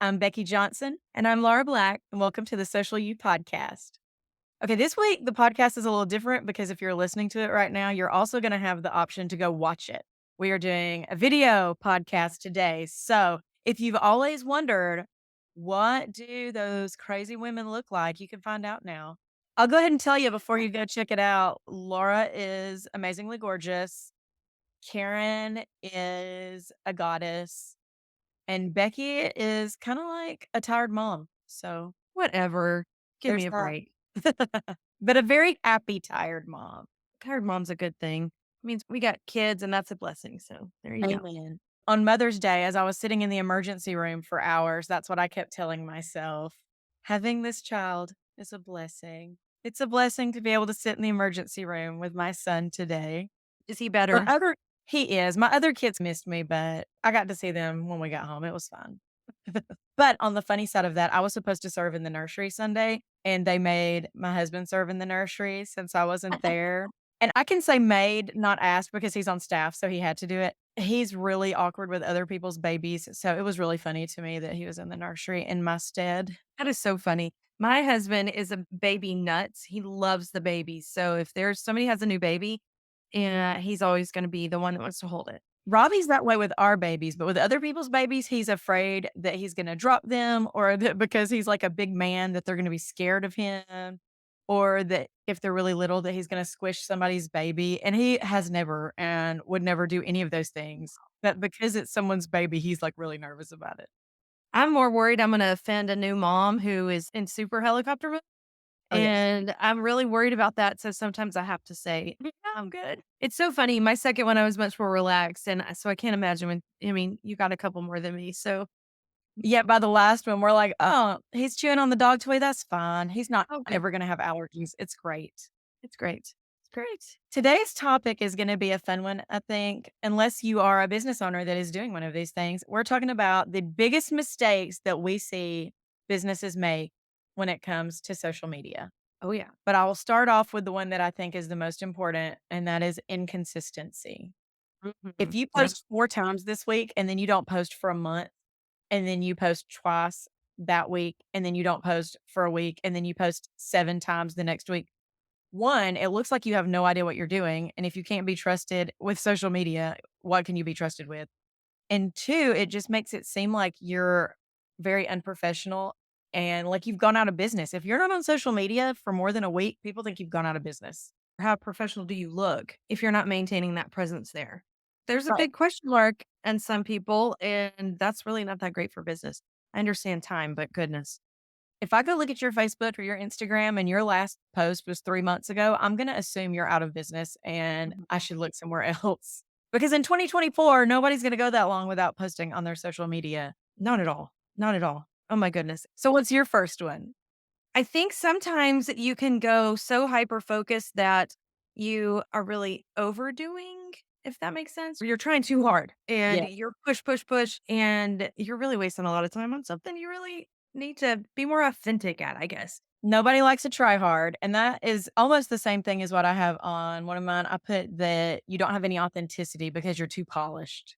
I'm Becky Johnson. And I'm Laura Black. And welcome to the Social You podcast. Okay, this week the podcast is a little different because if you're listening to it right now, you're also going to have the option to go watch it. We are doing a video podcast today. So if you've always wondered, what do those crazy women look like? You can find out now. I'll go ahead and tell you before you go check it out. Laura is amazingly gorgeous. Karen is a goddess. And Becky is kinda like a tired mom, so Whatever. Give there's me a that. break. But a very happy tired mom. Tired mom's a good thing. Means we got kids and that's a blessing. So there you go. Amen. On Mother's Day, as I was sitting in the emergency room for hours, that's what I kept telling myself. Having this child is a blessing. It's a blessing to be able to sit in the emergency room with my son today. Is he My better? other He is. My other kids missed me, but I got to see them when we got home. It was fun. But on the funny side of that, I was supposed to serve in the nursery Sunday, and they made my husband serve in the nursery since I wasn't there. And I can say made, not asked, because he's on staff, so he had to do it. He's really awkward with other people's babies, so it was really funny to me that he was in the nursery in my stead. That is so funny. My husband is a baby nuts. He loves the babies. So if there's somebody has a new baby, he's always going to be the one that wants to hold it. Robbie's that way with our babies, but with other people's babies, he's afraid that he's gonna drop them or that because he's like a big man that they're gonna be scared of him, or that if they're really little that he's gonna squish somebody's baby, and he has never and would never do any of those things. But because it's someone's baby, he's, like, really nervous about it. I'm more worried I'm going to offend a new mom who is in super helicopter mode. Oh, yes. And I'm really worried about that. So sometimes I have to say, "Yeah, I'm good." It's so funny. My second one, I was much more relaxed. And so I can't imagine you got a couple more than me. So, Yeah, by the last one, we're like, "Oh, he's chewing on the dog toy, that's fine. He's not oh, good. ever gonna have allergies. It's great." It's great. It's great. Today's topic is going to be a fun one, I think, unless you are a business owner that is doing one of these things. We're talking about the biggest mistakes that we see businesses make when it comes to social media. Oh, yeah. But I will start off with the one that I think is the most important, and that is inconsistency. If Mhm. you Yeah. post 4 times this week and then you don't post for a month, and then you post twice that week, and then you don't post for a week, and then you post 7 times the next week, one, it looks like you have no idea what you're doing, and if you can't be trusted with social media, what can you be trusted with? And two, it just makes it seem like you're very unprofessional and like you've gone out of business. If you're not on social media for more than a week, people think you've gone out of business. How professional do you look if you're not maintaining that presence there? There's a Right. big question mark in some people, and that's really not that great for business. I understand time, but goodness. If I go look at your Facebook or your Instagram and your last post was 3 months ago, I'm gonna assume you're out of business and Mhm. I should look somewhere else. Because in 2024, nobody's gonna go that long without posting on their social media. Not at all. Not at all. Oh my goodness. So what's your first one? I think sometimes you can go so hyper focused that you are really overdoing, if that makes sense. You're trying too hard and Yeah. you're push, push, push, and you're really wasting a lot of time on something you really need to be more authentic at, I guess. Nobody likes to try hard, and that is almost the same thing as what I have on one of mine. I put that you don't have any authenticity because you're too polished.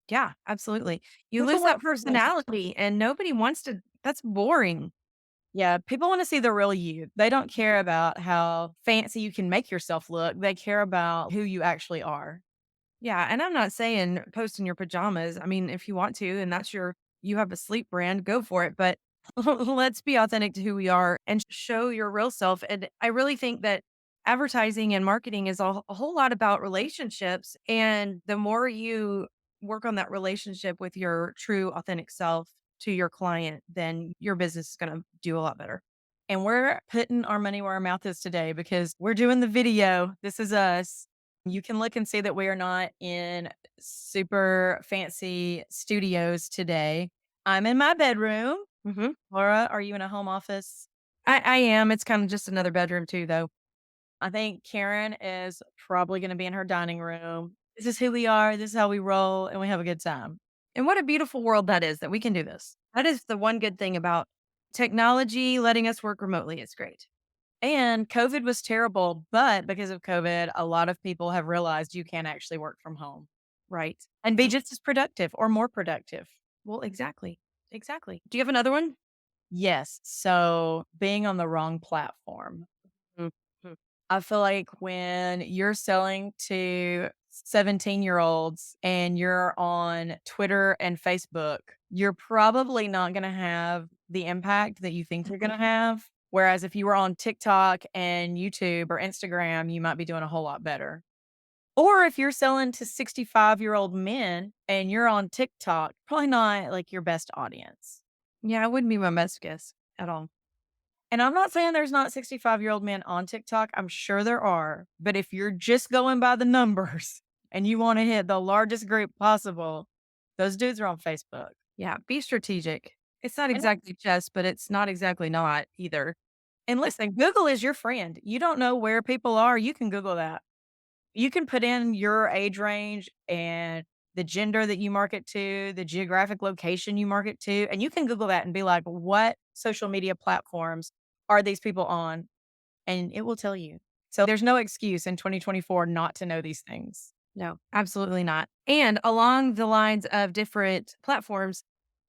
Yeah, absolutely. You People lose want that personality and nobody wants to, that's boring. Yeah, people wanna see the real you. They don't care about how fancy you can make yourself look. They care about who you actually are. Yeah, and I'm not saying post in your pajamas. I mean, if you want to and that's you have a sleep brand, go for it, but let's be authentic to who we are and show your real self. And I really think that advertising and marketing is a whole lot about relationships, and the more you work on that relationship with your true authentic self to your client, then your business is going to do a lot better. And we're putting our money where our mouth is today because we're doing the video. This is us. You can look and see that we are not in super fancy studios today. I'm in my bedroom. Mhm. Laura, are you in a home office? I am. It's kind of just another bedroom too, though. I think Karen is probably gonna be in her dining room. This is who we are, this is how we roll, and we have a good time. And what a beautiful world that is that we can do this. That is the one good thing about technology letting us work remotely. It's great. And COVID was terrible, but because of COVID, a lot of people have realized you can actually work from home Right. and be Mhm. just as productive or more productive. Well, exactly. exactly. Do you have another one? Yes. So being on the wrong platform. Mhm. I feel like when you're selling to 17-year-olds and you're on Twitter and Facebook, you're probably not going to have the impact that you think you're going to have. Whereas if you were on TikTok and YouTube or Instagram, you might be doing a whole lot better. Or if you're selling to 65-year-old men and you're on TikTok, probably not like your best audience. Yeah, it wouldn't be my best guess at all. And I'm not saying there's not 65-year-old men on TikTok. I'm sure there are. But if you're just going by the numbers and you want to hit the largest group possible, those dudes are on Facebook. Yeah, be strategic. It's not And exactly chess, but it's not exactly not either. listen, Google is your friend. You don't know where people are. You can Google that. You can put in your age range and the gender that you market to, the geographic location you market to, and you can Google that and be like, what social media platforms are these people on? And it will tell you. So there's no excuse in 2024 not to know these things. No, absolutely not. And along the lines of different platforms,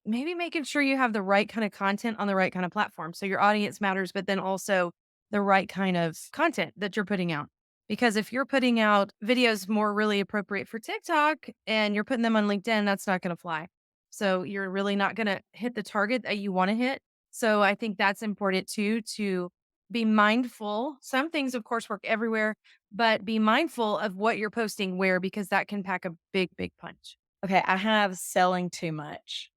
maybe making sure you have the right kind of content on the right kind of platform. So your audience matters, but then also the right kind of content that you're putting out. Because if you're putting out videos more really appropriate for TikTok and you're putting them on LinkedIn, that's not going to fly. So you're really not going to hit the target that you want to hit. So I think that's important too, to be mindful. Some things, of course, work everywhere, but be mindful of what you're posting where because that can pack a big, big punch. Okay, I have selling too much.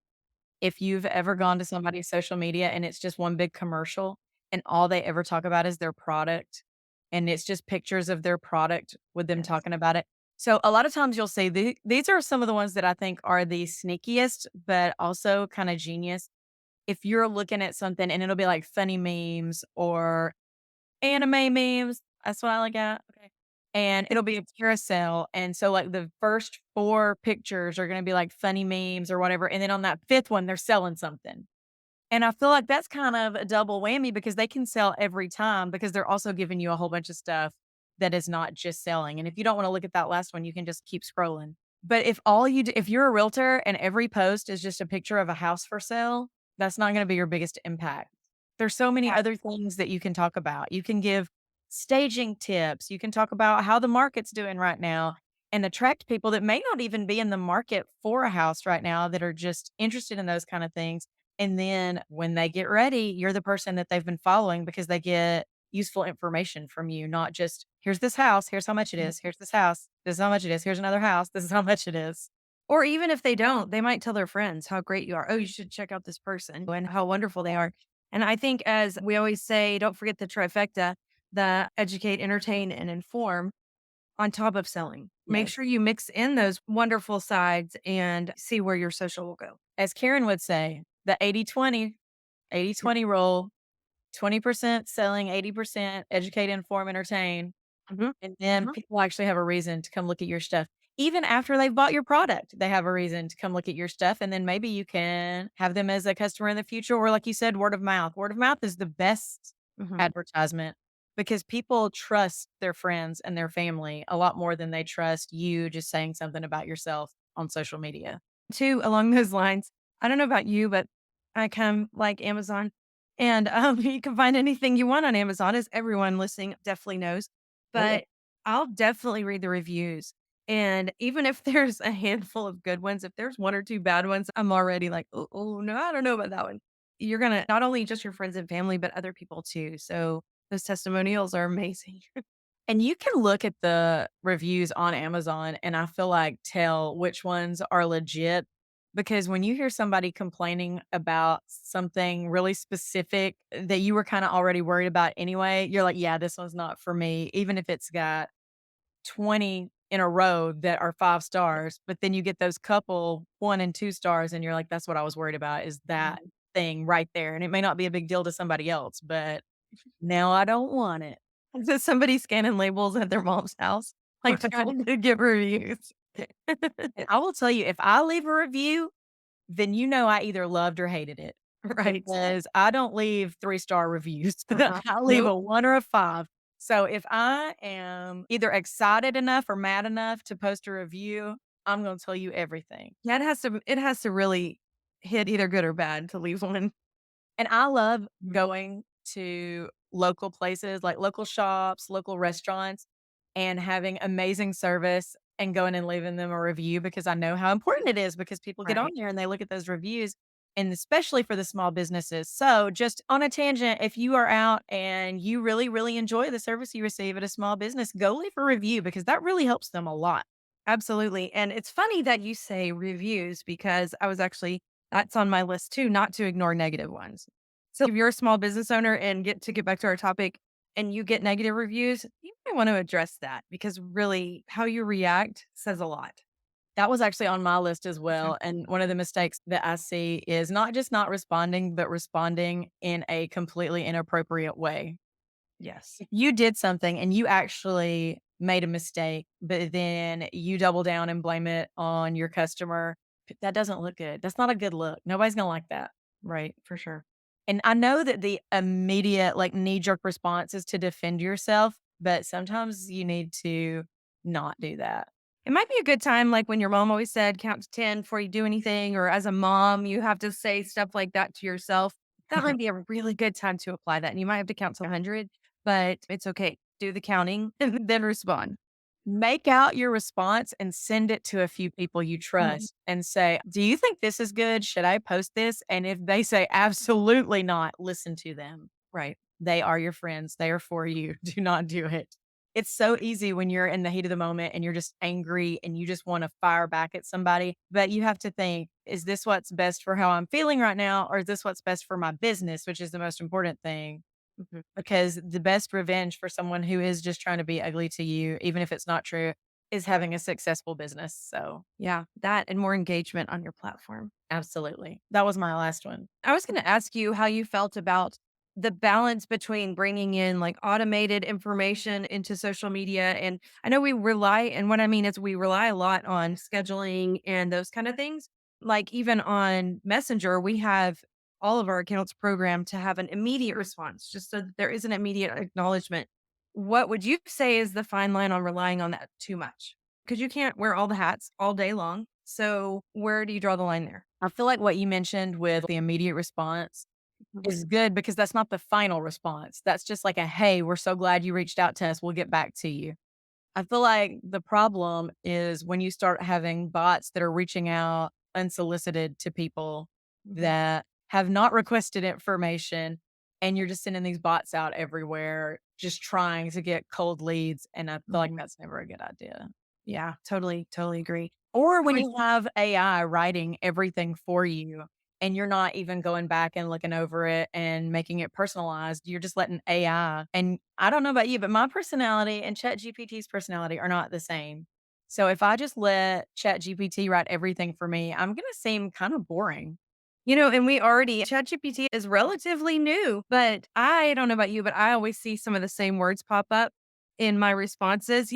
If you've ever gone to somebody's social media and it's just one big commercial and all they ever talk about is their product and it's just pictures of their product with them Yes. talking about it. So a lot of times you'll see these are some of the ones that I think are the sneakiest, but also kind of genius. If you're looking at something and it'll be like funny memes or anime memes, that's what I look at, okay, and it'll be a carousel, and so, like, the first 4 pictures are gonna be, like, funny memes or whatever, and then on that 5th one, they're selling something, and I feel like that's kind of a double whammy because they can sell every time because they're also giving you a whole bunch of stuff that is not just selling, and if you don't wanna look at that last one, you can just keep scrolling, but if you're a realtor and every post is just a picture of a house for sale, that's not gonna be your biggest impact. There's so many other things that you can talk about. You can give staging tips. You can talk about how the market's doing right now and attract people that may not even be in the market for a house right now that are just interested in those kind of things. And then when they get ready, you're the person that they've been following because they get useful information from you, not just here's this house, here's how much it is, here's this house, this is how much it is, here's another house, this is how much it is. Or even if they don't, they might tell their friends how great you are. Oh, you should check out this person and how wonderful they are. And I think, as we always say, don't forget the trifecta, the educate, entertain, and inform on top of selling. Make Yes. sure you mix in those wonderful sides and see where your social will go. As Karen would say, the 80/20 rule, 20% selling, 80% educate, inform, entertain. Mhm, And then mhm. people actually have a reason to come look at your stuff. Even after they've bought your product, they have a reason to come look at your stuff. And then maybe you can have them as a customer in the future. Or, like you said, word of mouth. Word of mouth is the best Mhm. advertisement because people trust their friends and their family a lot more than they trust you just saying something about yourself on social media. Too, along those lines, I don't know about you, but I kind of like Amazon. And you can find anything you want on Amazon, as everyone listening definitely knows. Oh, yeah. But I'll definitely read the reviews. And even if there's a handful of good ones, if there's one or two bad ones, I'm already like, oh no, I don't know about that one. You're going to not only just your friends and family, but other people too. So those testimonials are amazing. And you can look at the reviews on Amazon and I feel like tell which ones are legit because when you hear somebody complaining about something really specific that you were kind of already worried about anyway, you're like, yeah, this one's not for me, even if it's got 20 in a row that are 5 stars. But then you get those couple 1 and 2 stars, and you're like, that's what I was worried about is that thing right there. And it may not be a big deal to somebody else, but now I don't want it. So somebody scanning labels at their mom's house, like trying to get reviews. And I will tell you, if I leave a review, then you know I either loved or hated it Right. because I don't leave 3-star reviews. Uh-uh. I leave Nope. a 1 or a 5. So if I am either excited enough or mad enough to post a review, I'm gonna tell you everything. Yeah, it has to really hit either good or bad to leave one. And I love going to local places, like local shops, local restaurants, and having amazing service and going and leaving them a review because I know how important it is because people get on Right. there and they look at those reviews and especially for the small businesses. So, just on a tangent, if you are out and you really, really enjoy the service you receive at a small business, go leave a review because that really helps them a lot. Absolutely. And it's funny that you say reviews because that's on my list too, not to ignore negative ones. So if you're a small business owner and get back to our topic and you get negative reviews, you might want to address that because really how you react says a lot. That was actually on my list as Mhm. well, and one of the mistakes that I see is not just not responding, but responding in a completely inappropriate way. Yes. If you did something and you actually made a mistake, but then you double down and blame it on your customer, that doesn't look good. That's not a good look. Nobody's gonna like that. Right. For sure. And I know that the immediate, like, knee-jerk response is to defend yourself, but sometimes you need to not do that. It might be a good time, like when your mom always said, count to 10 before you do anything, or as a mom, you have to say stuff like that to yourself. That might be a really good time to apply that. And you might have to count to 100, but it's okay. Do the counting and then respond. Make out your response and send it to a few people you Mhm. trust and say, "Do you think this is good? Should I post this?" And if they say, "Absolutely not," listen to them. Right. They are your friends. They are for you. Do not do it. It's so easy when you're in the heat of the moment and you're just angry and you just wanna fire back at somebody, but you have to think, "Is this what's best for how I'm feeling right now, or is this what's best for my business?" Which is the most important thing. Mhm. Because the best revenge for someone who is just trying to be ugly to you, even if it's not true, is having a successful business. So, Yeah. That and more engagement on your platform. absolutely. That was my last one. I was going to ask you how you felt about the balance between bringing in like automated information into social media. And I know and what I mean is we rely a lot on scheduling and those kind of things. Like even on Messenger, we have all of our accounts programmed to have an immediate response, just so that there is an immediate acknowledgement. What would you say is the fine line on relying on that too much? Because you can't wear all the hats all day long. So where do you draw the line there? I feel like what you mentioned with the immediate response Mhm. is good because that's not the final response. That's just like a, "Hey, we're so glad you reached out to us. We'll get back to you." I feel like the problem is when you start having bots that are reaching out unsolicited to people Mhm. that have not requested information, and you're just sending these bots out everywhere, just trying to get cold leads, and I feel like Mhm. that's never a good idea. Yeah, totally, totally agree. Or when Like you have AI writing everything for you and you're not even going back and looking over it and making it personalized, you're just letting AI and I don't know about you, but my personality and ChatGPT's personality are not the same. So if I just let ChatGPT write everything for me, I'm gonna seem kind of boring. and we already ChatGPT is relatively new, but I don't know about you, but I always see some of the same words pop up in my responses,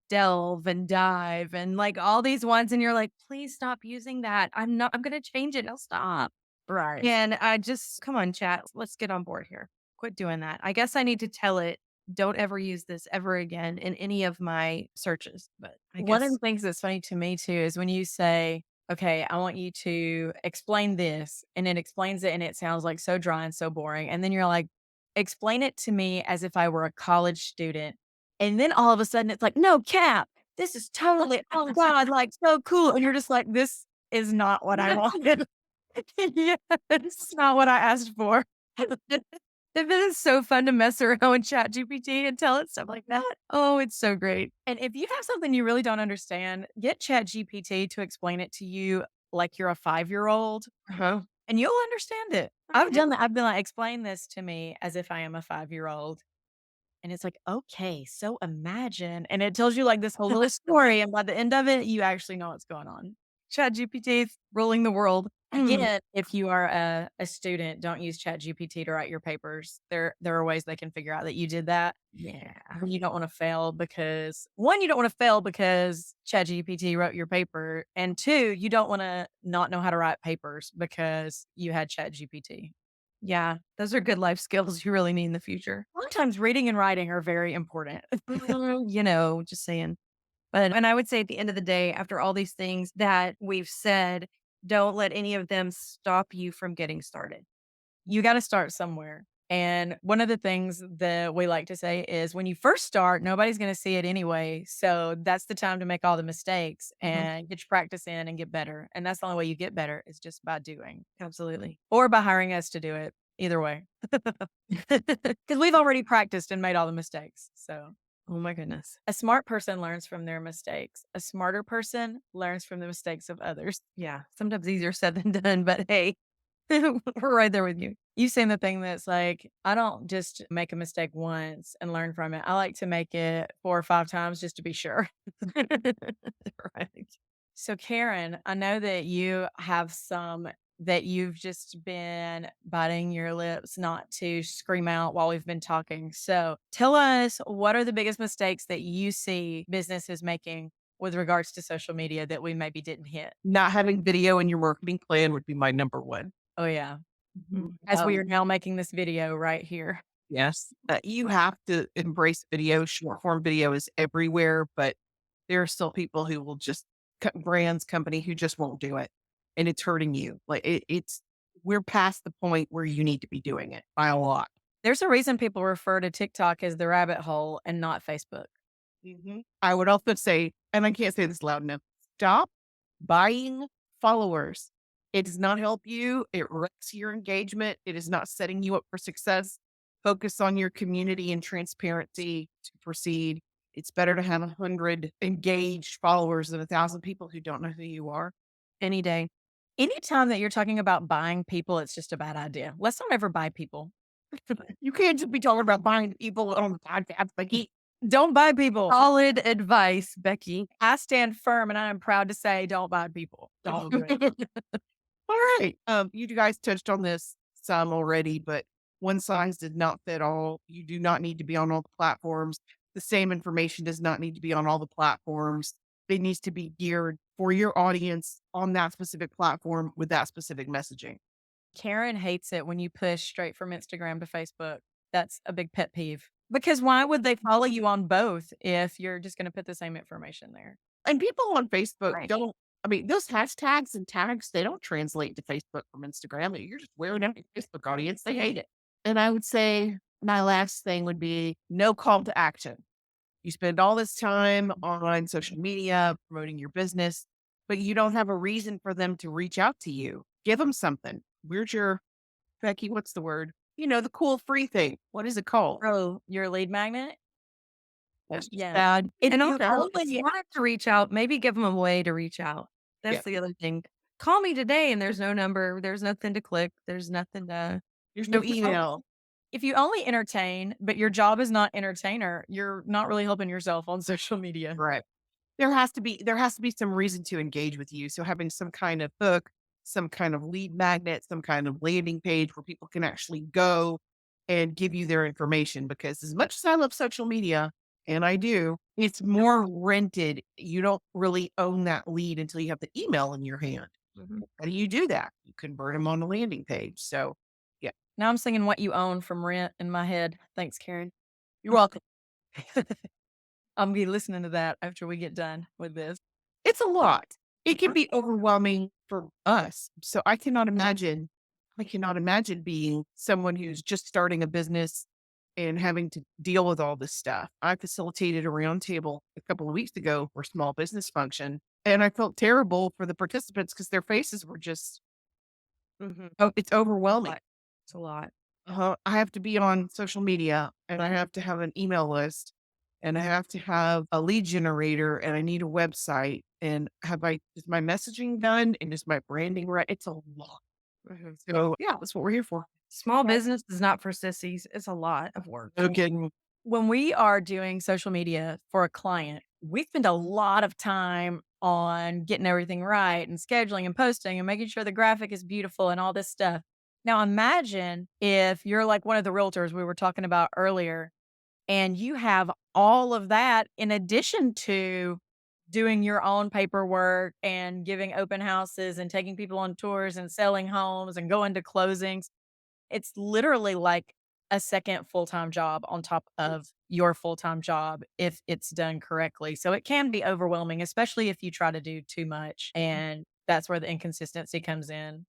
delve and dive and like all these ones. And you're like, please stop using that. I'm going to change it. I'll stop. Right. And I just, come on, chat. Let's get on board here. Quit doing that. I guess I need to tell it, don't ever use this ever again in any of my searches. But I One of guess, the things that's funny to me too is when you say, "Okay, I want you to explain this," and it explains it and it sounds like so dry and so boring. And then you're like, "Explain it to me as if I were a college student." And then all of a sudden it's like, "No cap. This is totally, oh my God, like so cool." And you're just like, "This is not what I wanted." Yeah, this is not what I asked for. It is so fun to mess around with ChatGPT and tell it stuff like that. Oh, it's so great. And if you have something you really don't understand, get ChatGPT to explain it to you like you're a 5-year-old. Uh-huh. And you'll understand it. I've done that. I've been like, "Explain this to me as if I am a 5-year-old." And it's like, "Okay, so imagine," and it tells you, like, this whole little story, and by the end of it, you actually know what's going on. ChatGPT is ruling the world. Mm. Again, if you are a student, don't use ChatGPT to write your papers. There are ways they can figure out that you did that. Yeah. You don't wanna fail because 1, you don't wanna fail because ChatGPT wrote your paper, and 2, you don't wanna not know how to write papers because you had ChatGPT. Yeah. Those are good life skills you really need in the future. Sometimes reading and writing are very important. Just saying. And I would say at the end of the day, after all these things that we've said, Don't let any of them stop you from getting started. You gotta start somewhere. And one of the things that we like to say is when you first start, nobody's gonna see it anyway. So that's the time to make all the mistakes Mhm. and get your practice in and get better. And that's the only way you get better is just by doing Absolutely. or by hiring us to do it. Either way. Because we've already practiced and made all the mistakes. So Oh my goodness. a smart person learns from their mistakes. A smarter person learns from the mistakes of others. Yeah, sometimes easier said than done, but hey, we're right there with you. You've seen the thing that's like, I don't just make a mistake once and learn from it. I like to make it 4 or 5 times just to be sure. Right. So, Karen, I know that you have some that you've just been biting your lips not to scream out while we've been talking. So, tell us what are the biggest mistakes that you see businesses making with regards to social media that we maybe didn't hit? Not having video in your marketing plan would be my number 1. Oh, yeah. Mhm. As we are now making this video right here. Yes, you have to embrace video. Short form video is everywhere, but there are still people who will just brands, company who just won't do it, and it's hurting you. Like it's we're past the point where you need to be doing it by a lot. There's a reason people refer to TikTok as the rabbit hole and not Facebook. I would also say, and I can't say this loud enough, stop buying followers. It does not help you. It wrecks your engagement. It is not setting you up for success. Focus on your community and transparency to proceed. It's better to have 100 engaged followers than 1,000 people who don't know who you are. Any day. Anytime that you're talking about buying people, it's just a bad idea. Let's not ever buy people. You can't just be talking about buying people on the podcast. Like, Don't buy people. Solid advice, Becky. I stand firm and I am proud to say don't buy people. Don't do it. all right. You guys touched on this some already, but one size did not fit all. You do not need to be on all the platforms. The same information does not need to be on all the platforms. It needs to be geared for your audience on that specific platform with that specific messaging. Karen hates it when you push straight from Instagram to Facebook. That's a big pet peeve. Because why would they follow you on both if you're just going to put the same information there? And people on Facebook Right. don't, I mean, those hashtags and tags, they don't translate to Facebook from Instagram. You're just wearing out your Facebook audience. They hate it. And I would say my last thing would be no call to action. You spend all this time on social media promoting your business, but you don't have a reason for them to reach out to you. Give them something. Where's your, Becky, what's the word? The cool free thing. What is it called? Oh, your lead magnet? That's just Yeah. bad. It, And you also, if only you want to reach out, maybe give them a way to reach out. Yeah. That's the other thing. Call me today and there's no number, there's nothing to click, there's nothing to There's no if you on email. if you only entertain, but your job is not entertainer, you're not really helping yourself on social media. Right. There has to be some reason to engage with you. So having some kind of hook, some kind of lead magnet, some kind of landing page where people can actually go and give you their information. Because as much as I love social media, and I do, it's more rented. You don't really own that lead until you have the email in your hand. Mhm. How do you do that? You convert them on the landing page. So yeah, Now I'm singing What You Own from Rent in my head. Thanks, Karen. you're welcome. I'm gonna be listening to that after we get done with this. It's a lot. It can be overwhelming for us. So I cannot imagine being someone who's just starting a business and having to deal with all this stuff. I facilitated a roundtable a couple of weeks ago for small business function, and I felt terrible for the participants because their faces were just, Mhm. oh, it's overwhelming. Lot. It's a lot. I have to be on social media and I have to have an email list and I have to have a lead generator and I need a website. And is my messaging done and is my branding right? It's a lot. Mhm. So yeah, that's what we're here for. Small Yeah. business is not for sissies. It's a lot of work. No kidding. When we are doing social media for a client, we spend a lot of time on getting everything right and scheduling and posting and making sure the graphic is beautiful and all this stuff. Now, imagine if you're like one of the realtors we were talking about earlier and you have all of that in addition to doing your own paperwork and giving open houses and taking people on tours and selling homes and going to closings. It's literally like a second full-time job on top of your full-time job if it's done correctly. So it can be overwhelming, especially if you try to do too much. And that's where the inconsistency comes in.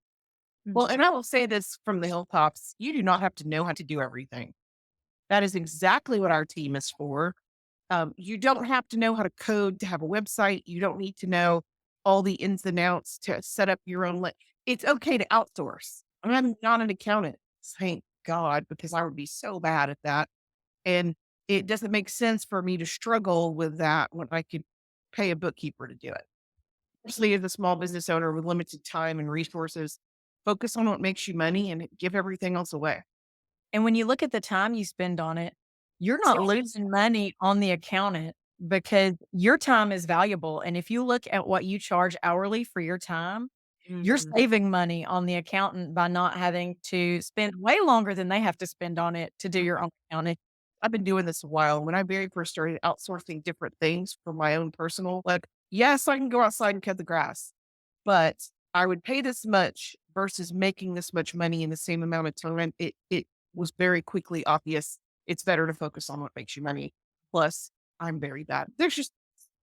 Well, Mhm. and I will say this from the hilltops, you do not have to know how to do everything. That is exactly what our team is for. You don't have to know how to code to have a website. You don't need to know all the ins and outs to set up your own. It's okay to outsource. I'm not an accountant, thank God, because I would be so bad at that. And it doesn't make sense for me to struggle with that when I could pay a bookkeeper to do it. Especially as a small business owner with limited time and resources, focus on what makes you money and give everything else away. And when you look at the time you spend on it, you're not losing money on the accountant because your time is valuable. And if you look at what you charge hourly for your time, you're Mhm. saving money on the accountant by not having to spend way longer than they have to spend on it to do your own accounting. I've been doing this a while. When I very first started outsourcing different things for my own personal, like, yes, I can go outside and cut the grass, but I would pay this much versus making this much money in the same amount of time. It was very quickly obvious. It's better to focus on what makes you money. Plus, I'm very bad. There's just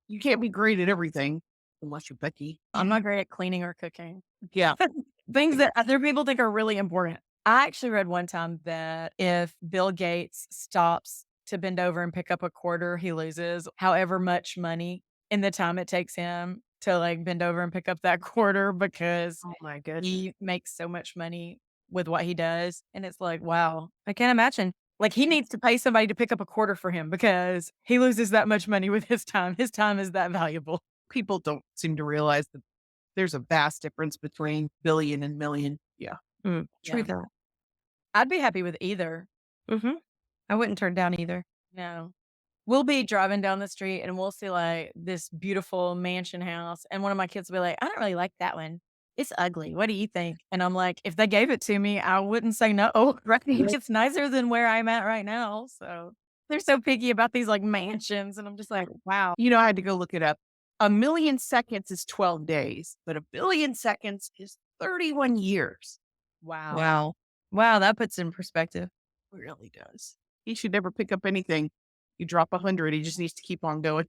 you can't be great at everything unless you're Becky. I'm not great at cleaning or cooking. Yeah. Things that other people think are really important. I actually read one time that if Bill Gates stops to bend over and pick up a quarter, he loses however much money in the time it takes him to like bend over and pick up that quarter because Oh my goodness. he makes so much money with what he does. And it's like, wow, I can't imagine. Like he needs to pay somebody to pick up a quarter for him because he loses that much money with his time. His time is that valuable. People don't seem to realize that there's a vast difference between billion and million. Yeah. True Yeah. that. I'd be happy with either. Mhm. I wouldn't turn down either. No. We'll be driving down the street and we'll see like this beautiful mansion house. And one of my kids will be like, I don't really like that one. It's ugly. What do you think? And I'm like, if they gave it to me, I wouldn't say no. Right. It's nicer than where I'm at right now. So they're so picky about these like mansions. And I'm just like, wow. I had to go look it up. A million seconds is 12 days, but a billion seconds is 31 years. Wow. Wow. Wow, that puts it in perspective. It really does. He should never pick up anything. You drop 100, he just needs to keep on going.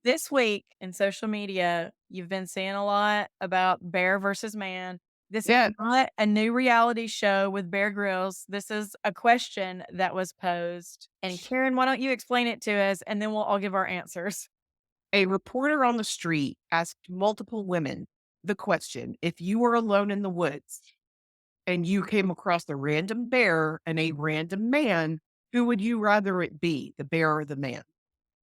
This week in social media, you've been seeing a lot about bear versus man. This is Yeah. not a new reality show with Bear Grylls. This is a question that was posed. And Karen, why don't you explain it to us and then we'll all give our answers. A reporter on the street asked multiple women the question, if you were alone in the woods and you came across a random bear and a random man, who would you rather it be, the bear or the man?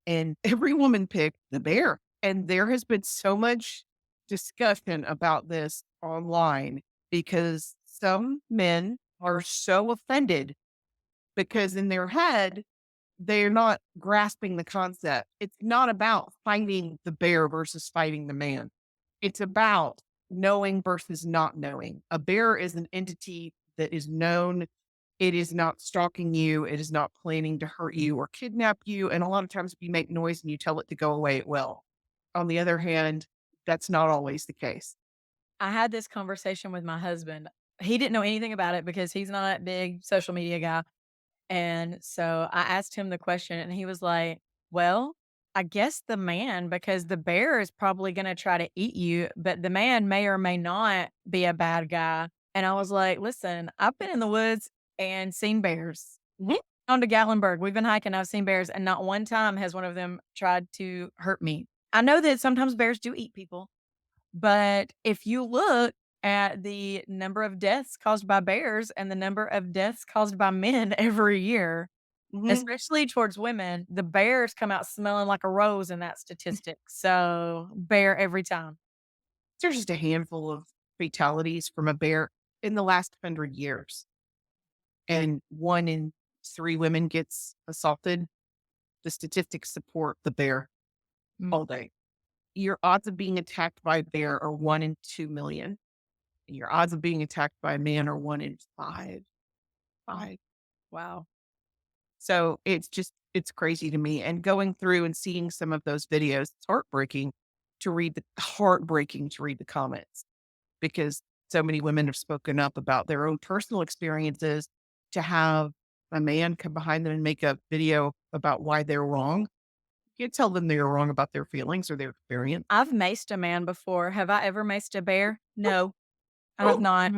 And every woman picked the bear. And there has been so much discussion about this online because some men are so offended because in their head, they're not grasping the concept. It's not about fighting the bear versus fighting the man. It's about knowing versus not knowing. A bear is an entity that is known. It is not stalking you. It is not planning to hurt you or kidnap you. And a lot of times, if you make noise and you tell it to go away, it will. On the other hand, that's not always the case. I had this conversation with my husband. He didn't know anything about it because he's not a big social media guy. And so I asked him the question and he was like, well, I guess the man, because the bear is probably going to try to eat you, but the man may or may not be a bad guy. And I was like, listen, I've been in the woods and seen bears. Mhm. On to Gatlinburg. We've been hiking. I've seen bears, and not one time has one of them tried to hurt me. I know that sometimes bears do eat people, but if you look at the number of deaths caused by bears and the number of deaths caused by men every year, Mhm. especially towards women, the bears come out smelling like a rose in that statistic. So, bear every time. There's just a handful of fatalities from a bear in the last 100 years. And 1 in 3 women gets assaulted. The statistics support the bear Mm. all day. Your odds of being attacked by a bear are 1 in 2 million. And your odds of being attacked by a man are 1 in 5. Five. Wow. So it's crazy to me. And going through and seeing some of those videos, it's heartbreaking to read the comments because so many women have spoken up about their own personal experiences. To have a man come behind them and make a video about why they're wrong. can't tell them they were wrong about their feelings or their experience. I've maced a man before. Have I ever maced a bear? No, I have not.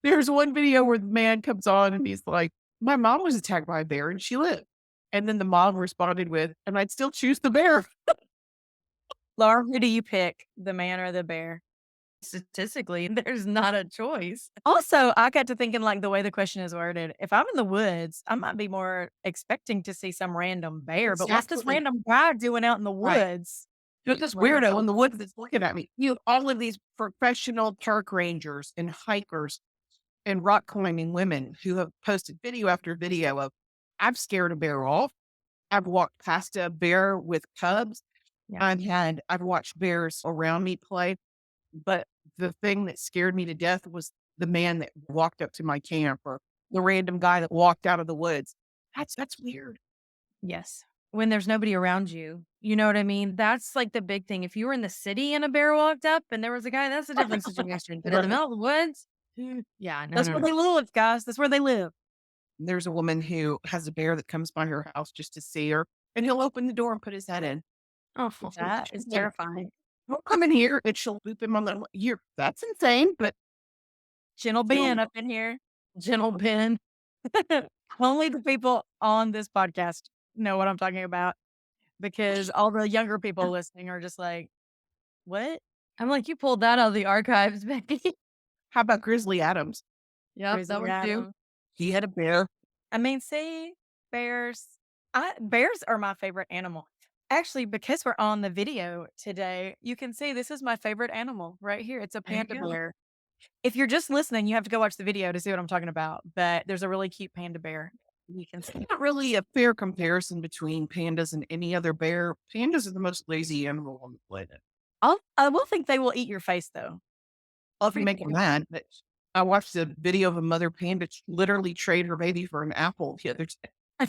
There's one video where the man comes on and he's like, "My mom was attacked by a bear and she lived." And then the mom responded with, "And I'd still choose the bear." Laura, who do you pick, the man or the bear? Statistically, there's not a choice. Also, I got to thinking, like, the way the question is worded, if I'm in the woods, I might be more expecting to see some random bear, but what's this Exactly. random guy doing out in the Right. woods? There's this weirdo in the woods that's looking at me. You have all of these professional park rangers and hikers and rock climbing women who have posted video after video of, "I've scared a bear off. I've walked past a bear with cubs. Yeah. I've watched bears around me play." But the thing that scared me to death was the man that walked up to my camp or the random guy that walked out of the woods. That's weird. Yes. When there's nobody around you, you know what I mean? That's, like, the big thing. If you were in the city and a bear walked up and there was a guy, that's a different situation, but in the Right. middle of the woods? Yeah, no, That's no, where no. they live, guys. That's where they live. There's a woman who has a bear that comes by her house just to see her, and he'll open the door and put his head in. Oh, That is terrifying. He'll come in here and she'll boop him on the ear. That's insane, but Gentle Ben up in here. gentle Ben. Only the people on this podcast know what I'm talking about because all the younger people listening are just like, "What? I'm like, "You pulled that out of the archives, Becky." how about Grizzly Adams? Yep, that Grizzly one too. Adams?" He had a bear. I mean, see, bears. Bears are my favorite animal. Actually, because we're on the video today, you can see this is my favorite animal right here. It's a There panda you go. bear. If you're just listening, you have to go watch the video to see what I'm talking about. But there's a really cute panda bear. You can see. Not really a fair comparison between pandas and any other bear. Pandas are the most lazy animal on the planet. I will think they will eat your face though. Well, if you make them mad, but I watched a video of a mother panda literally trade her baby for an apple the other day.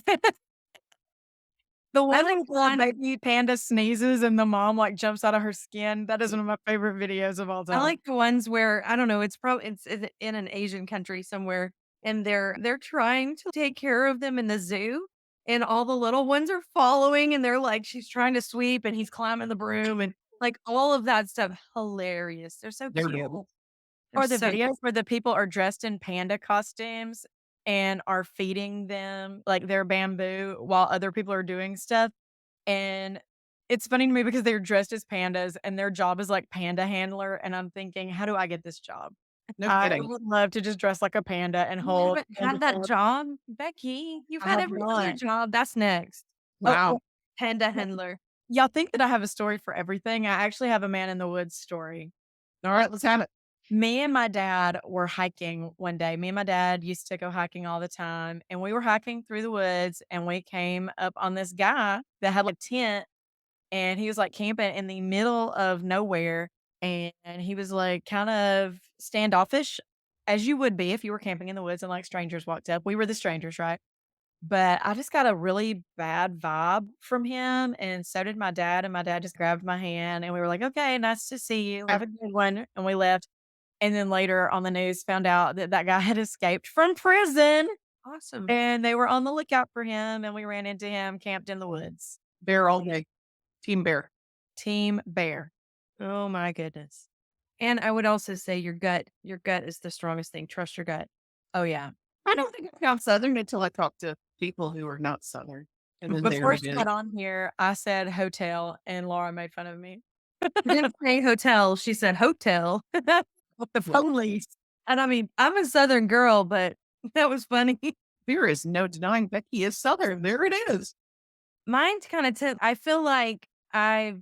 The I one like where the the one baby panda sneezes and the mom like jumps out of her skin. That is one of my favorite videos of all I time. like the ones where I don't know, it's probably it's in an Asian country somewhere, and they're trying to take care of them in the zoo, and all the little ones are following, and they're like, she's trying to sweep, and he's climbing the broom, and like all of that stuff. Hilarious. They're so They're cute. adorable. They're Or the so videos where the people are dressed in panda costumes and are feeding them like their bamboo while other people are doing stuff. And it's funny to me because they're dressed as pandas and their job is like panda handler. And I'm thinking, how do I get this job? No I kidding. would love to just dress like a panda and You hold haven't panda had that cards. job, Becky. You've I had have every other not. job. That's next. Oh, Wow. Panda handler. y'all think that I have a story for everything? I actually have a man in the woods story. All right, let's have it. Me and my dad were hiking one day. Me and my dad used to go hiking all the time, and we were hiking through the woods, and we came up on this guy that had like a tent, and he was like camping in the middle of nowhere, and he was like kind of standoffish, as you would be if you were camping in the woods and like strangers walked up. We were the strangers, right? But I just got a really bad vibe from him, and so did my dad. And my dad just grabbed my hand, and we were like, "Okay, nice to see you. Have a good one." And we left. And then later on the news found out that that guy had escaped from prison, Awesome. and they were on the lookout for him, and we ran into him camped in the woods. Bear all day. Team bear. Team bear. Oh my goodness. And I would also say your gut is the strongest thing. Trust your gut. Oh, yeah. I don't think I found Southern until I talked to people who are not Southern. And then they Before were she good. got on here, I said hotel, and Laura made fun of me. She didn't say hotel, she said hotel. With the police. And I mean, I'm a Southern girl, but that was funny. There is no denying Becky is Southern. There it is. Mine kind of I feel like I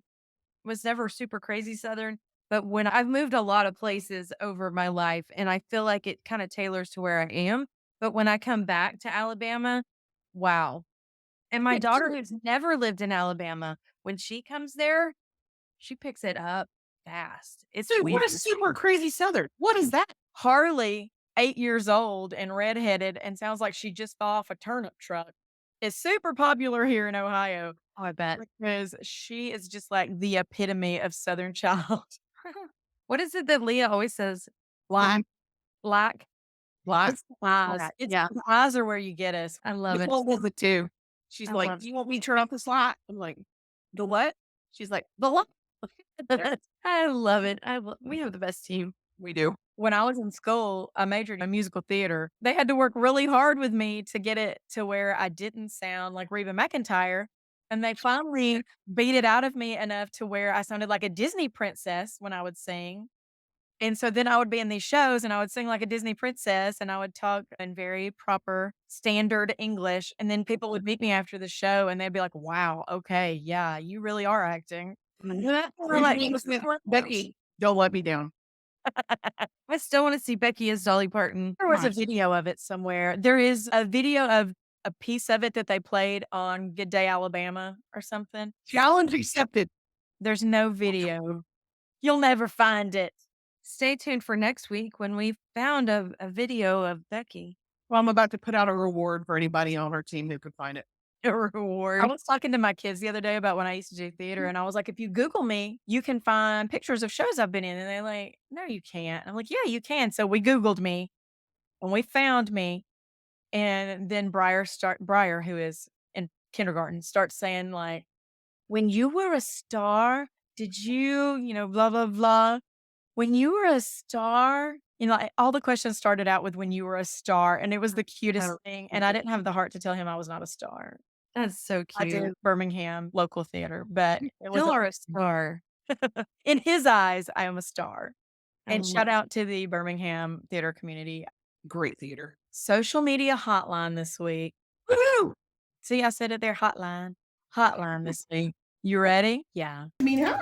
was never super crazy Southern, but when I've moved a lot of places over my life, and I feel like it kind of tailors to where I am. But when I come back to Alabama, wow. And my Yeah, daughter, who's never lived in Alabama, when she comes there, she picks it up fast. It's dude, what weird. a super crazy Southern. What is that? Harley, 8 years old and redheaded and sounds like she just fell off a turnip truck, is super popular here in Ohio Oh, I bet. because she is just like the epitome of Southern child. What is it that Leah always says? Blind, Black. blind. It's the eyes. Black, It's yeah. the eyes are where you get us. I love it. Nicole does it too. She's I like, love "Do you want me to turn off this light?" I'm like, The what? She's like, the what? I love it. We have the best team. We do. When I was in school, I majored in musical theater. They had to work really hard with me to get it to where I didn't sound like Reba McEntire, and they finally beat it out of me enough to where I sounded like a Disney princess when I would sing. And so then I would be in these shows and I would sing like a Disney princess and I would talk in very proper standard English. And then people would meet me after the show and they'd be like, wow, okay, yeah, you really are acting. And I'm like, Becky, don't let me down. I still want to see Becky as Dolly Parton. there was a video of it somewhere. There is a video of a piece of it that they played on Good Day Alabama or something. Challenge accepted. There's no video. You'll never find it. Stay tuned for next week when we found a video of Becky. Well, I'm about to put out a reward for anybody on our team who could find it. A reward. I was talking to my kids the other day about when I used to do theater, and I was like, if you Google me, you can find pictures of shows I've been in. And they're like, no, you can't. I'm like, yeah, you can. So we Googled me and we found me. And then Briar, who is in kindergarten, starts saying, like, when you were a star, did you, blah, blah, blah. When you were a star, like, all the questions started out with when you were a star, and it was the cutest thing. And I didn't have the heart to tell him I was not a star. That's so I cute. did Birmingham local theater, but it was Still are a star. in his eyes, I am a star. I And love shout out to the Birmingham theater community. Great theater. Social media hotline this week. Woohoo! See, I said it there, hotline. Hotline this week. You ready? Yeah. Hi.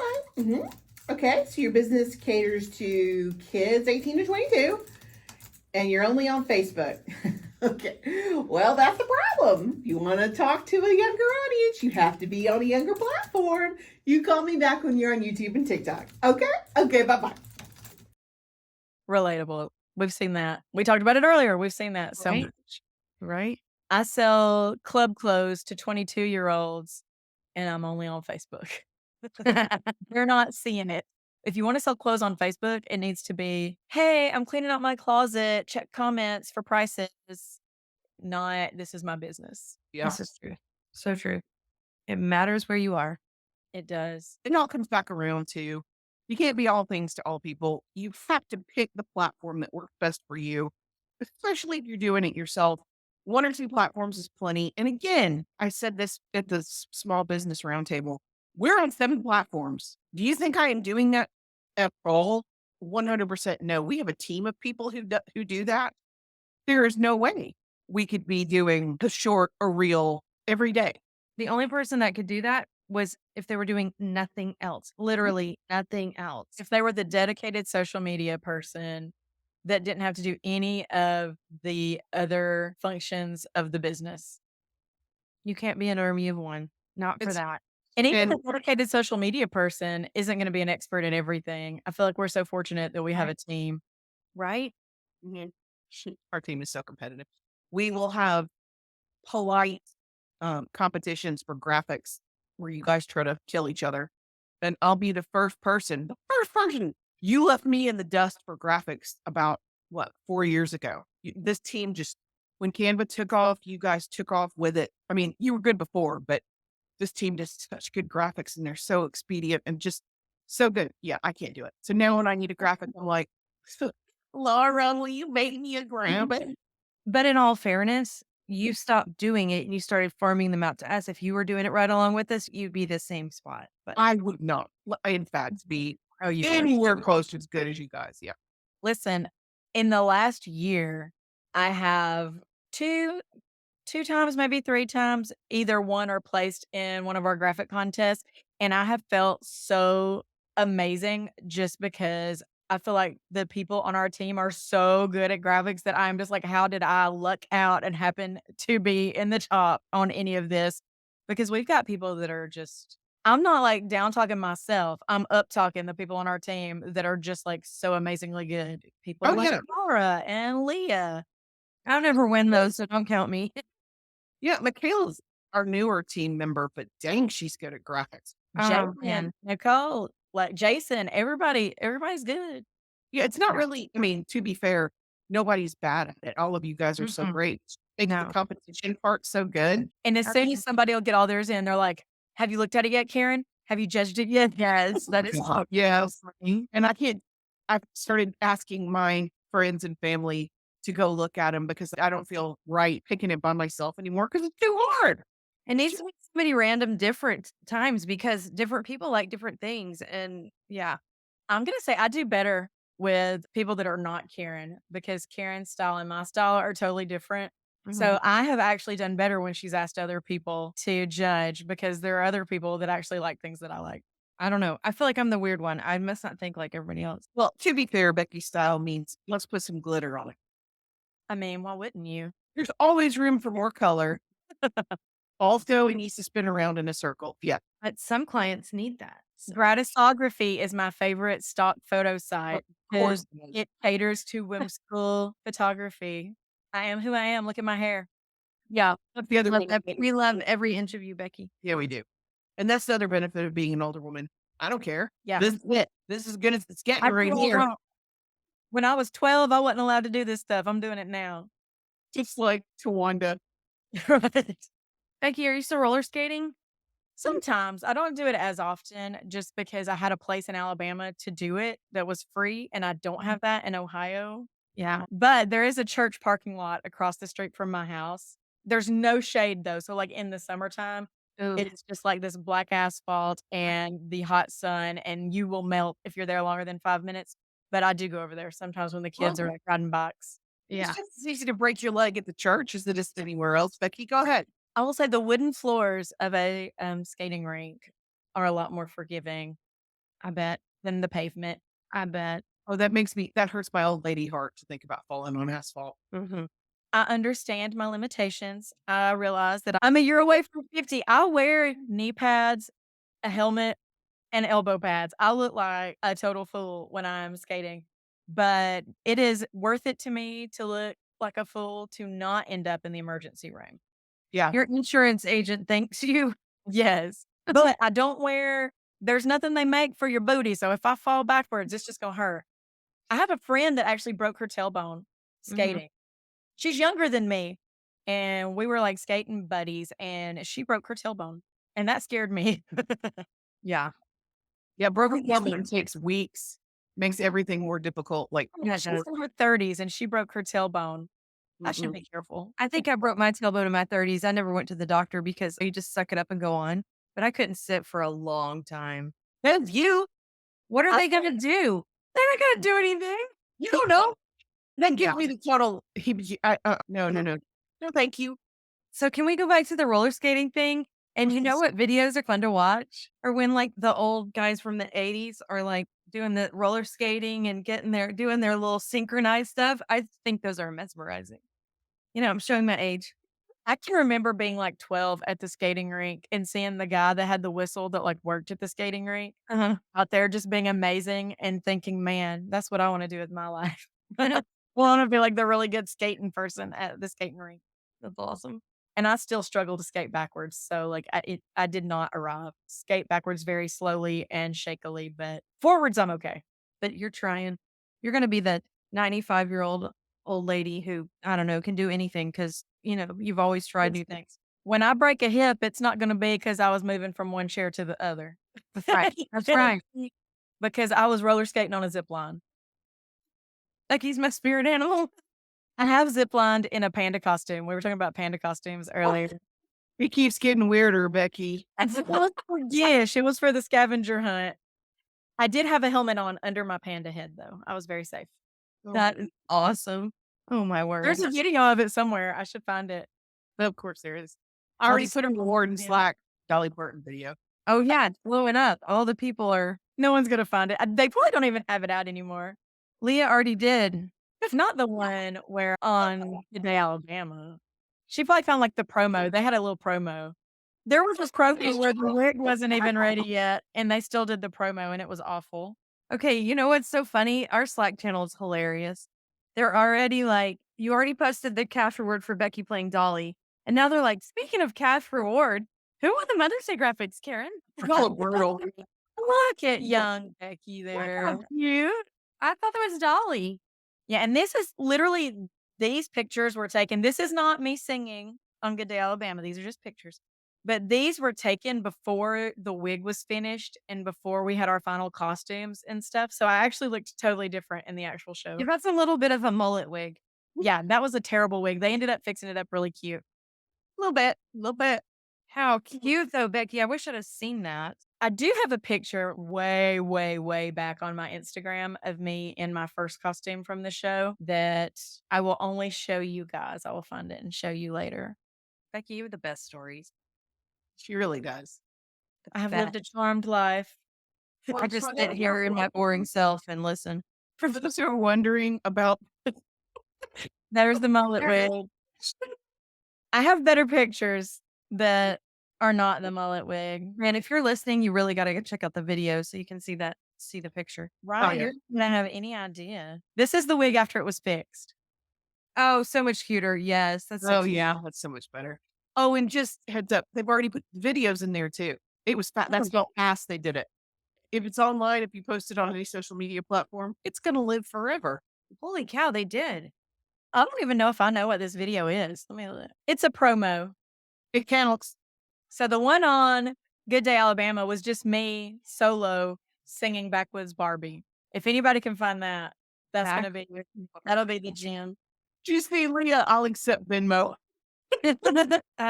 Okay, so your business caters to kids 18 to 22, and you're only on Facebook. Okay, well, that's the problem. If you want to talk to a younger audience, you have to be on a younger platform. You call me back when you're on YouTube and TikTok. Okay, bye-bye. Relatable. We've seen that. We talked about it earlier. We've seen that so Right? much. Right? I sell club clothes to 22-year-olds, and I'm only on Facebook. They're not seeing it. If you want to sell clothes on Facebook, it needs to be, hey, I'm cleaning out my closet. Check comments for prices. Not, this is my business. Yeah. This is true. So true. It matters where you are. It does. It all comes back around to you can't be all things to all people. You have to pick the platform that works best for you, especially if you're doing it yourself. One or two platforms is plenty. And again, I said this at the small business roundtable. We're on 7 platforms. Do you think I am doing that at all? 100% no. We have a team of people who do that. There is no way we could be doing a short or reel every day. The only person that could do that was if they were doing nothing else, literally nothing else. If they were the dedicated social media person that didn't have to do any of the other functions of the business. You can't be an army of one. Not for It's- that. And even And- a dedicated social media person isn't going to be an expert at everything. I feel like we're so fortunate that we have a team. Right? Mhm. Our team is so competitive. We will have polite competitions for graphics where you guys try to kill each other. And I'll be the first person. You left me in the dust for graphics about 4 years ago. This team just, when Canva took off, you guys took off with it. I mean, you were good before, but this team does such good graphics and they're so expedient and just so good. Yeah, I can't do it. So now when I need a graphic, I'm like, Laura, will you make me a graphic? But in all fairness, you stopped doing it and you started farming them out to us. If you were doing it right along with us, you'd be the same spot. But I would not, in fact, be You anywhere close to as good as you guys. Yeah. Listen, in the last year, I have two times, maybe 3 times, either won or placed in one of our graphic contests. And I have felt so amazing just because I feel like the people on our team are so good at graphics that I'm just like, how did I luck out and happen to be in the top on any of this? Because we've got people that are just, I'm not like down talking myself. I'm up talking the people on our team that are just like so amazingly good. People Oh, like yeah. Laura and Leah. I'll never win those, so don't count me. Yeah. Michaela's our newer team member, but dang, she's good at graphics. Oh, Jason, man. Nicole, like Jason, everybody's good. Yeah. It's not Yeah. really, I mean, to be fair, nobody's bad at it. All of you guys are so Mm-mm. great. Makes No. the competition part so good. And as soon as somebody will get all theirs in, they're like, Have you looked at it yet, Karen? Have you judged it yet? Yes, that is God, yes. And I've started asking my friends and family to go look at them because I don't feel right picking it by myself anymore because it's too hard. it needs to be so many random different times because different people like different things. And yeah. I'm gonna say I do better with people that are not Karen because Karen's style and my style are totally different. Mhm. So I have actually done better when she's asked other people to judge because there are other people that actually like things that I like. I don't know. I feel like I'm the weird one. I must not think like everybody else. Well, to be fair, Becky style means let's put some glitter on it. I mean, why wouldn't you? There's always room for more color. Also, it needs to spin around in a circle. Yeah. But some clients need that. So. Gratisography is my favorite stock photo site Of course. because it caters to whimsical photography. I am who I am. Look at my hair. Yeah. That's the other Love thing. we love every inch of you, Becky. Yeah, we do. And that's the other benefit of being an older woman. I don't care. Yeah. This is it. This is good as it's getting I right grew here. up- When I was 12, I wasn't allowed to do this stuff. I'm doing it now. Just like Tawanda. Right. Becky, are you still roller skating? Sometimes I don't do it as often just because I had a place in Alabama to do it that was free and I don't have that in Ohio. Yeah. But there is a church parking lot across the street from my house. There's no shade though. So like in the summertime, Ooh. it is just like this black asphalt and the hot sun and you will melt if you're there longer than 5 minutes. But I do go over there sometimes when the kids are Okay. like riding bikes. Yeah. It's just as easy to break your leg at the church as it is anywhere else. Becky, go ahead. I will say the wooden floors of a skating rink are a lot more forgiving I bet. than the pavement. I bet. Oh, that hurts my old lady heart to think about falling on asphalt. Mhm. I understand my limitations. I realize that I'm a year away from 50. I wear knee pads, a helmet, and elbow pads. I look like a total fool when I'm skating, but it is worth it to me to look like a fool to not end up in the emergency room. Yeah. Your insurance agent thanks you. Yes, but I don't wear there's nothing they make for your booty, so if I fall backwards, it's just gonna hurt. I have a friend that actually broke her tailbone Mhm. skating. She's younger than me, and we were, like, skating buddies, and she broke her tailbone, and that scared me. Yeah. Yeah. Broken tailbone takes weeks, makes everything more difficult. Like, Yeah, it She's does. in her 30s, and she broke her tailbone. I should mm-mm. be careful. I think I broke my tailbone in my 30s. I never went to the doctor because you just suck it up and go on. But I couldn't sit for a long time. That's you. What are I they gonna do? They're not gonna do anything. You don't know. Then give Yeah. me the total. No, no, no. No, thank you. So can we go back to the roller skating thing? And you know what videos are fun to watch? Or when like the old guys from the 80s are like doing the roller skating and doing their little synchronized stuff. I think those are mesmerizing. You know, I'm showing my age. I can remember being, like, 12 at the skating rink and seeing the guy that had the whistle that, like, worked at the skating rink Uh-huh. out there just being amazing and thinking, "Man, that's what I wanna do with my life." I know. I wanna be, like, the really good skating person at the skating rink. That's awesome. And I still struggle to skate backwards, so, like, I did not arrive. Skate backwards very slowly and shakily, but forwards, I'm okay. But you're trying. You're gonna be that 95-year-old old lady who, I don't know, can do anything because, you've always tried new things. When I break a hip, it's not gonna be because I was moving from one chair to the other. That's right. That's right. Because I was roller skating on a zip line. Like he's my spirit animal. I have zip lined in a panda costume. We were talking about panda costumes earlier. It keeps getting weirder, Becky. Yes, it was for the scavenger hunt. I did have a helmet on under my panda head, though. I was very safe. That is awesome. Oh my word. There's a video of it somewhere. I should find it. Of course there is. I already just put a reward in yeah. Slack. Dolly Parton video. Oh yeah, it's blowing up. All the people are No one's gonna find it. They probably don't even have it out anymore. Leah already did. It's not the one where on Today, Alabama. She probably found, like, the promo. They had a little promo. There was this promo where the wig wasn't even ready yet, and they still did the promo, and it was awful. Okay, you know what's so funny? Our Slack channel is hilarious. They're already like, you already posted the cash reward for Becky playing Dolly. And now they're like, speaking of cash reward, who won the Mother's Day graphics, Karen? Call it brutal. Look at young Becky there. How cute. I thought that was Dolly. Yeah, and this is literally these pictures were taken. This is not me singing on Good Day, Alabama. These are just pictures. But these were taken before the wig was finished and before we had our final costumes and stuff, so I actually looked totally different in the actual show. Yeah, that's a little bit of a mullet wig. Yeah, that was a terrible wig. They ended up fixing it up really cute. A little bit, a little bit. How cute though, Becky. I wish I'd have seen that. I do have a picture way, way, way back on my Instagram of me in my first costume from the show that I will only show you guys. I will find it and show you later. Becky, you have the best stories. She really does. I have Best. lived a charmed life. I just sit here in my boring self and listen. For those who are wondering about There's the mullet wig. I have better pictures that are not the mullet wig. Man, if you're listening, you really got to check out the video so you can see the picture. Right? yeah. You're not gonna have any idea. This is the wig after it was fixed. Oh, so much cuter. Yes, that's so oh cute. yeah, that's so much better. Oh, and just heads up, they've already put videos in there too. It was that's how fast they did it. If it's online, if you post it on any social media platform, it's gonna live forever. Holy cow, they did. I don't even know if I know what this video is. Let me look. It's a promo. It counts. So the one on Good Day Alabama was just me solo singing Backwoods Barbie. If anybody can find that, that'll be the gem. Do you see Leah? I'll accept Venmo.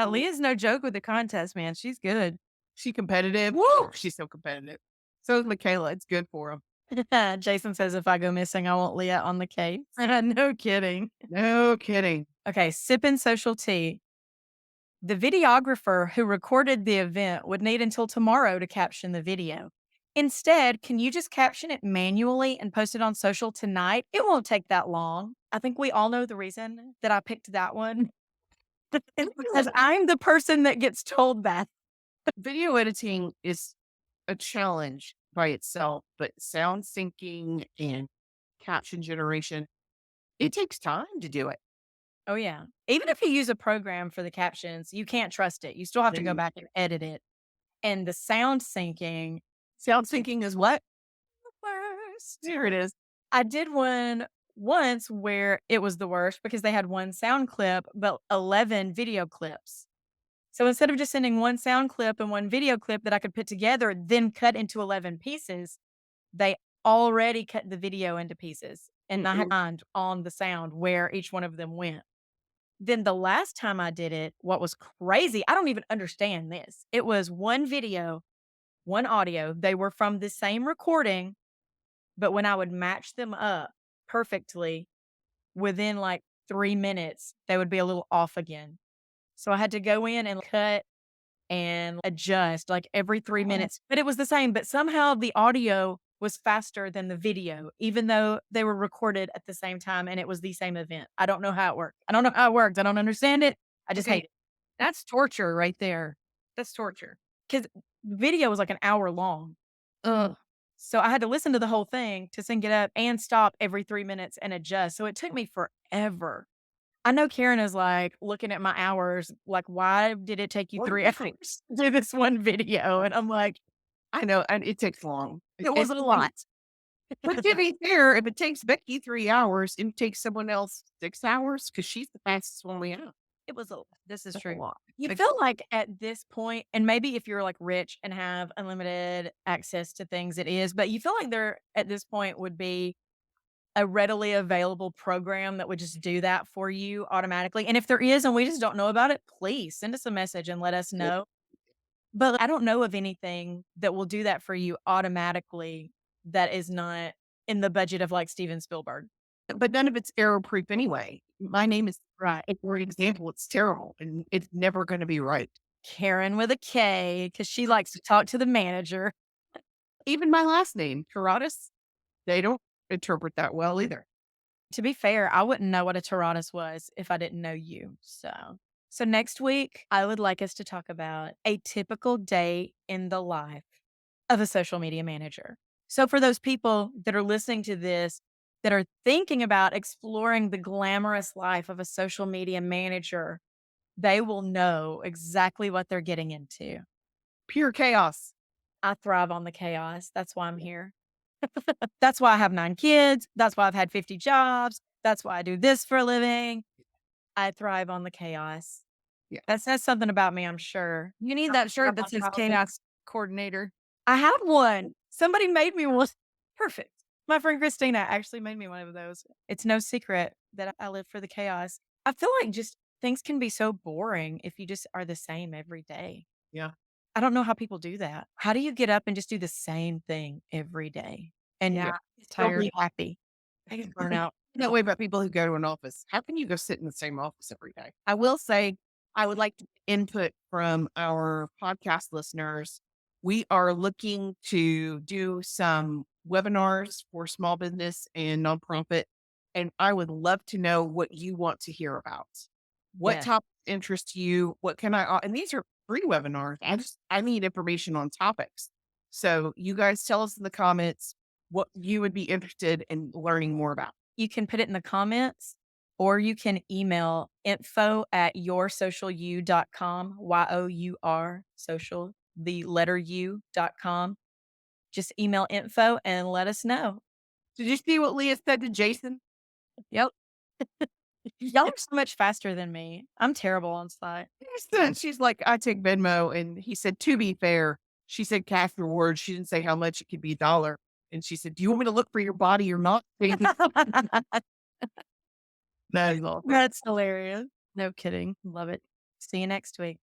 Leah's no joke with the contest, man. She's good. She competitive. Woo! She's so competitive. So is Michaela. It's good for them. Jason says if I go missing, I want Leah on the case. No kidding. No kidding. Okay, sipping social tea. The videographer who recorded the event would need until tomorrow to caption the video. Instead, can you just caption it manually and post it on social tonight? It won't take that long. I think we all know the reason that I picked that one. It's because I'm the person that gets told that. Video editing is a challenge by itself, but sound syncing and caption generation, it takes time to do it. Oh, yeah. Even if you use a program for the captions, you can't trust it. You still have to go back and edit it. And the sound syncing. Sound syncing is what? Worst. Here it is. I did one once where it was the worst because they had one sound clip, but 11 video clips. So instead of just sending one sound clip and one video clip that I could put together, then cut into 11 pieces, they already cut the video into pieces. And I had to find on the sound where each one of them went. Then the last time I did it, what was crazy, I don't even understand this. It was one video, one audio. They were from the same recording, but when I would match them up perfectly, within like 3 minutes, they would be a little off again. So I had to go in and cut and adjust like every 3 minutes, but it was the same. But somehow the audio was faster than the video, even though they were recorded at the same time and it was the same event. I don't know how it worked. I don't know how it worked. I don't understand it. I just hate it. That's torture right there. That's torture. Because video was like an hour long. Ugh. So I had to listen to the whole thing to sync it up and stop every 3 minutes and adjust. So it took me forever. I know Karen is like looking at my hours, like, why did it take you 3 hours to do this one video? And I'm like, I know, and it takes long. it was a lot. But to be fair, if it takes Becky 3 hours, it takes someone else 6 hours because she's the fastest one we have. It was a lot. This is That's a true. lot. You Big- feel like at this point, and maybe if you're like rich and have unlimited access to things, it is, but you feel like there at this point would be a readily available program that would just do that for you automatically. And if there is, and we just don't know about it, please send us a message and let us know. But I don't know of anything that will do that for you automatically that is not in the budget of like Steven Spielberg. But none of it's error proof anyway. My name is Right. for example, it's terrible and it's never going to be right. Karen with a K, because she likes to talk to the manager. Even my last name, Karatis, they don't interpret that well either. To be fair, I wouldn't know what a Taratus was if I didn't know you. So next week, I would like us to talk about a typical day in the life of a social media manager. So for those people that are listening to this, that are thinking about exploring the glamorous life of a social media manager, they will know exactly what they're getting into. Pure chaos. I thrive on the chaos. That's why I'm here. That's why I have 9 kids. That's why I've had 50 jobs. That's why I do this for a living. I thrive on the chaos. That says something about me, I'm sure. You need that shirt that About says childhood. chaos coordinator. I have one. Somebody made me one. Perfect. My friend Christina actually made me one of those. It's no secret that I live for the chaos. I feel like just things can be so boring if you just are the same every day. Yeah. I don't know how people do that. How do you get up and just do the same thing every day and Yeah. still Tired. be happy? I get burnout. That way about people who go to an office. How can you go sit in the same office every day? I will say, I would like to input from our podcast listeners. We are looking to do some webinars for small business and nonprofit. And I would love to know what you want to hear about. What Yes. topics interest you? What can and these are free webinars. I need information on topics. So you guys tell us in the comments what you would be interested in learning more about. You can put it in the comments or you can email info@yoursocialyou.com, YOUR social, the letter U.com. Just email info and let us know. Did you see what Leah said to Jason? Yep. Y'all are so much faster than me. I'm terrible on site. She's like, I take Venmo. And he said, to be fair, she said cash reward. She didn't say how much. It could be $1. And she said, do you want me to look for your body or not? That is all. That's hilarious. No kidding. Love it. See you next week.